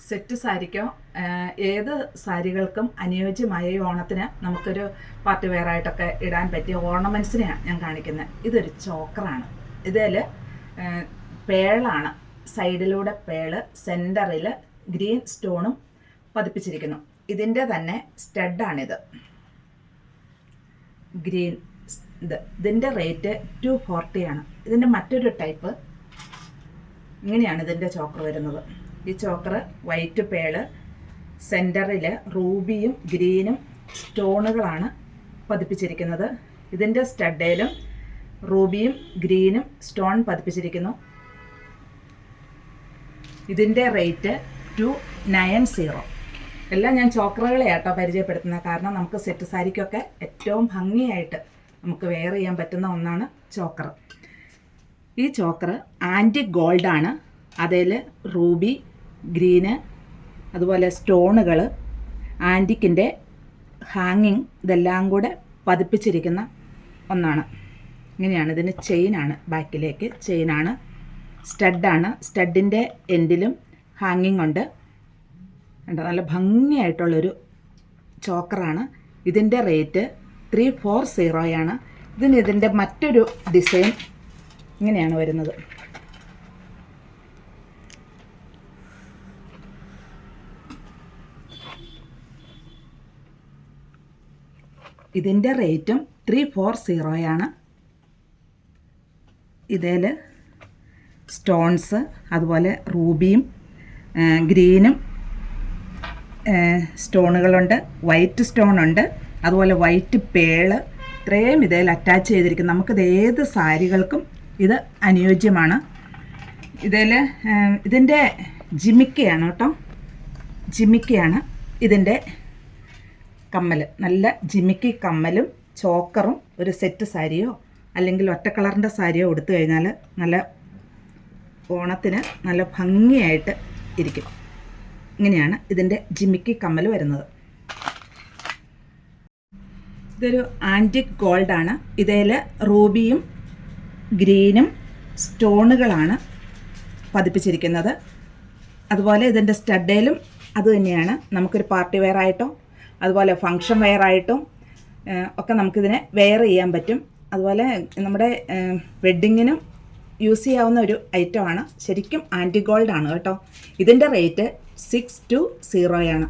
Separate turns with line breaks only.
Set സാരിക്കോ ഏത് സാരികൾക്കും അനുയോജ്യമായ ഈ ഓണത്തിന് നമുക്കൊരു പാർട്ടി വെയർ ആയിട്ടൊക്കെ ഇടാൻ പറ്റിയ ഓർണമെൻറ്റ്സിനെയാണ് ഞാൻ കാണിക്കുന്നത്. ഇതൊരു ചോക്കറാണ്. ഇതിൽ പേളാണ്, സൈഡിലൂടെ പേള്, സെൻറ്ററിൽ ഗ്രീൻ സ്റ്റോണും പതിപ്പിച്ചിരിക്കുന്നു. ഇതിൻ്റെ തന്നെ സ്റ്റഡാണിത്, ഗ്രീൻ ഇതിൻ്റെ റേറ്റ് 240 ആണ്. ഇതിൻ്റെ മറ്റൊരു ടൈപ്പ് ഇങ്ങനെയാണ് ഇതിൻ്റെ ചോക്കർ വരുന്നത്. ഈ ചോക്കർ വൈറ്റ് പേള്, സെൻറ്ററിൽ റൂബിയും ഗ്രീനും സ്റ്റോണുകളാണ് പതിപ്പിച്ചിരിക്കുന്നത്. ഇതിൻ്റെ സ്റ്റഡേലും റൂബിയും ഗ്രീനും സ്റ്റോൺ പതിപ്പിച്ചിരിക്കുന്നു. ഇതിൻ്റെ റേറ്റ് 290. എല്ലാം ഞാൻ ചോക്കറുകളെയാട്ടോ പരിചയപ്പെടുത്തുന്നത്. കാരണം നമുക്ക് സെറ്റ് സാരിക്കൊക്കെ ഏറ്റവും ഭംഗിയായിട്ട് നമുക്ക് വെയർ ചെയ്യാൻ പറ്റുന്ന ഒന്നാണ് ചോക്കർ. ഈ ചോക്കർ ആൻറ്റിക് ഗോൾഡാണ്. അതിൽ റൂബി, ഗ്രീന്, അതുപോലെ സ്റ്റോണുകൾ, ആൻറ്റിക്കിൻ്റെ ഹാങ്ങിങ് ഇതെല്ലാം കൂടെ പതിപ്പിച്ചിരിക്കുന്ന ഒന്നാണ്. ഇങ്ങനെയാണ്. ഇതിന് ചെയിനാണ്, ബാക്കിലേക്ക് ചെയിനാണ്. സ്റ്റഡാണ്. സ്റ്റഡിൻ്റെ എൻഡിലും ഹാങ്ങിങ് ഉണ്ട്. നല്ല ഭംഗിയായിട്ടുള്ളൊരു ചോക്കറാണ്. ഇതിൻ്റെ റേറ്റ് 340 ആണ്. ഇതിൻ്റെ മറ്റൊരു ഡിസൈൻ ഇങ്ങനെയാണ് വരുന്നത്. ഇതിൻ്റെ റേറ്റും 340 ആണ്. ഇതിൽ സ്റ്റോൺസ്, അതുപോലെ റൂബിയും ഗ്രീനും സ്റ്റോണുകളുണ്ട്, വൈറ്റ് സ്റ്റോൺ ഉണ്ട്, അതുപോലെ വൈറ്റ് പേള്, ഇത്രയും ഇതിൽ അറ്റാച്ച് ചെയ്തിരിക്കും. നമുക്കിത് ഏത് സാരികൾക്കും ഇത് അനുയോജ്യമാണ്. ഇതിൻ്റെ ജിമിക്കയാണ് കേട്ടോ, ജിമിക്കയാണ് ഇതിൻ്റെ കമ്മൽ. നല്ല ജിമിക്കി കമ്മലും ചോക്കറും ഒരു സെറ്റ് സാരിയോ അല്ലെങ്കിൽ ഒറ്റ കളറിൻ്റെ സാരിയോ എടുത്തു കഴിഞ്ഞാൽ നല്ല ഓണത്തിന് നല്ല ഭംഗിയായിട്ട് ഇരിക്കും. ഇങ്ങനെയാണ് ഇതിൻ്റെ ജിമിക്കി കമ്മൽ വരുന്നത്. ഇതൊരു ആൻറ്റിക് ഗോൾഡാണ്. ഇതിൽ റൂബിയും ഗ്രീനും സ്റ്റോണുകളാണ് പതിപ്പിച്ചിരിക്കുന്നത്. അതുപോലെ ഇതിൻ്റെ സ്റ്റഡേലും അത് തന്നെയാണ്. നമുക്കൊരു പാർട്ടി വെയർ ആയിട്ടോ അതുപോലെ ഫങ്ഷൻ വെയർ ആയിട്ടും ഒക്കെ നമുക്കിതിനെ വെയർ ചെയ്യാൻ പറ്റും. അതുപോലെ നമ്മുടെ വെഡ്ഡിങ്ങിനും യൂസ് ചെയ്യാവുന്ന ഒരു ഐറ്റമാണ്. ശരിക്കും ആൻറ്റി ഗോൾഡാണ് കേട്ടോ. ഇതിൻ്റെ റേറ്റ് 620 ആണ്.